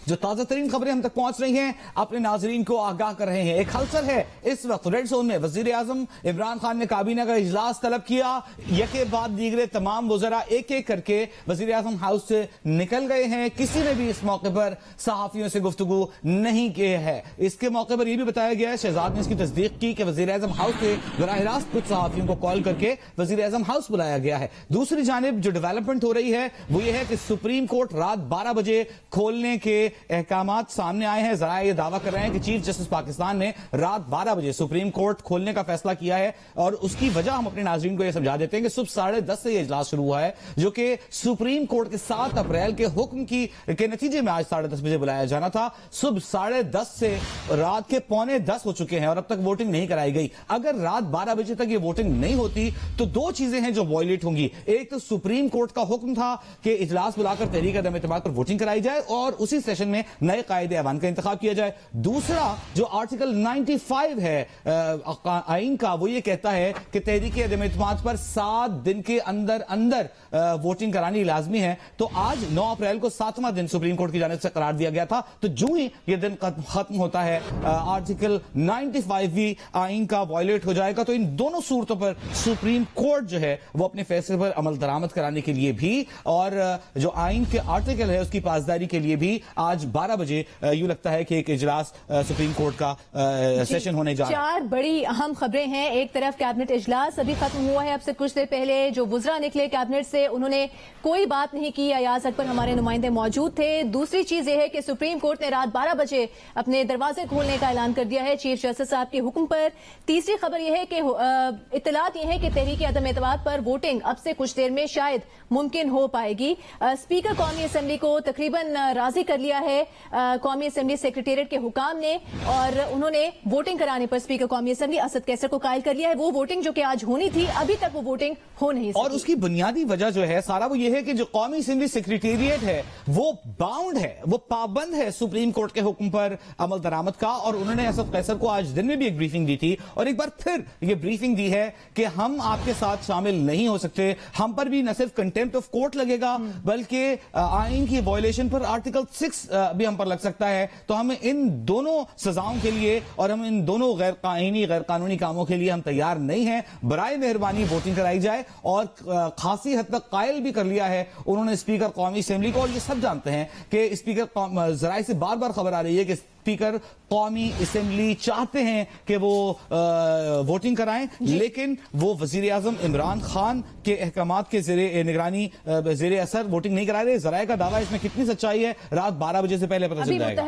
जो ताजा तरीन खबरें हम तक पहुंच रही हैं, अपने नाजरीन को आगाह कर रहे हैं। एक हलचल है इस वक्त रेड जोन में। वजीर आजम इमरान खान ने काबीना का इजलास तलब किया। यके बाद दीगरे तमाम वज़रा एक एक करके वजीर आजम हाउस से निकल गए हैं। किसी ने भी इस मौके पर सहाफियों से गुफ्तगू नहीं की है। इसके मौके पर यह भी बताया गया है, शहजाद ने इसकी तस्दीक की कि वजीर आजम हाउस से बराह रास्त कुछ सहाफियों को कॉल करके वजीर आजम हाउस बुलाया गया है। दूसरी जानिब जो डेवलपमेंट हो रही है वो ये है कि सुप्रीम कोर्ट रात 12 बजे खोलने के अहकामात सामने आए हैं। जरा ये दावा कर रहे हैं कि चीफ जस्टिस पाकिस्तान ने रात 12 बजे सुप्रीम कोर्ट खोलने का फैसला किया है और उसकी वजह हम अपने नाज़रीन को यह समझा देते हैं कि सुबह 10:30 से यह इजलास शुरू हुआ है, जो कि सुप्रीम कोर्ट के 7 अप्रैल के हुक्म के नतीजे में आज 10:30 बजे बुलाया जाना था। सुबह 10:30 से रात के 9:45 हो चुके हैं और अब तक वोटिंग नहीं कराई गई। अगर रात 12 बजे तक ये वोटिंग नहीं होती तो दो चीजें हैं जो वायलेट होंगी। एक तो सुप्रीम कोर्ट का हुक्म था कि इजलास बुलाकर तहरीक अदम एतमाद पर वोटिंग कराई जाए और उसी सेशन में नए कायदे अवान का इंतखाब किया जाए। दूसरा जो आर्टिकल 95 है आइन का, वो ये कहता है कि तहरीक अदम एतमाद पर 7 दिन के अंदर अंदर वोटिंग करानी लाजमी है। तो आज 9 अप्रैल को 7वां दिन सुप्रीम कोर्ट की जानिब से करार दिया गया था। तो जो ही ये दिन खत्म होता है आर्टिकल 95 भी आइन का वायलेट हो जाएगा। तो इन दोनों सूरतों पर सुप्रीम कोर्ट जो है वो अपने फैसले पर अमल दरामद कराने के लिए भी और जो आइन के आर्टिकल है उसकी पासदारी के लिए भी आज 12 बजे यूं लगता है कि एक इजलास सुप्रीम कोर्ट का सेशन होने जा रहा है। 4 बड़ी अहम खबरें हैं। एक तरफ कैबिनेट इजलास अभी खत्म हुआ है, अब से कुछ देर पहले जो वुज़रा निकले कैबिनेट से उन्होंने कोई बात नहीं की। अयाज अकबर हमारे नुमाइंदे मौजूद थे। दूसरी चीज यह है कि सुप्रीम कोर्ट ने रात 12 बजे अपने दरवाजे खोलने का ऐलान कर दिया है चीफ जस्टिस साहब के हुक्म पर। तीसरी खबर यह है कि इत्तलात यह है कि तहरीक अदम एतमाद पर वोटिंग अब से कुछ देर में शायद मुमकिन हो पाएगी। स्पीकर कौमी असम्बली को तकरीबन राजी कर लिया है कौमी असम्बली सेक्रेटेरिएट के हुकाम ने और उन्होंने वोटिंग कराने पर स्पीकर कौमी असम्बली असद कैसर को कायल कर लिया है। वो वोटिंग जो कि आज होनी थी अभी तक वो वोटिंग हो नहीं सकी। और उसकी बुनियादी वजह जो है सारा वो ये है कि जो कौमी असम्बली सेक्रेटेरिएट है वो बाउंड है, वो पाबंद है सुप्रीम कोर्ट के हुक्म पर अमल दरामद का। और उन्होंने असद कैसर को आज दिन में भी एक ब्रीफिंग दी थी और एक बार फिर ये ब्रीफिंग दी है कि हम आपके साथ शामिल नहीं हो सकते। हम पर भी न सिर्फ कंटेम्प्ट ऑफ कोर्ट लगेगा बल्कि आइन की वायलेशन पर आर्टिकल 6 भी हम पर लग सकता है। तो हम इन दोनों सजाओं के लिए और हम इन दोनों गैर कानूनी कामों के लिए हम तैयार नहीं हैं। बराए मेहरबानी वोटिंग कराई जाए। और खासी हद तक कायल भी कर लिया है उन्होंने स्पीकर कौमी असेंबली को। और ये सब जानते हैं कि स्पीकर जराए से बार बार खबर आ रही है कि स्पीकर कौमी असेंबली चाहते हैं कि वो वोटिंग कराएं, लेकिन वो वजीर आजम इमरान खान के अहकामात के ज़ेरे निगरानी ज़ेरे असर वोटिंग नहीं करा रहे। जराए का दावा इसमें कितनी सच्चाई है रात 12 बजे से पहले पता चल जाएगा।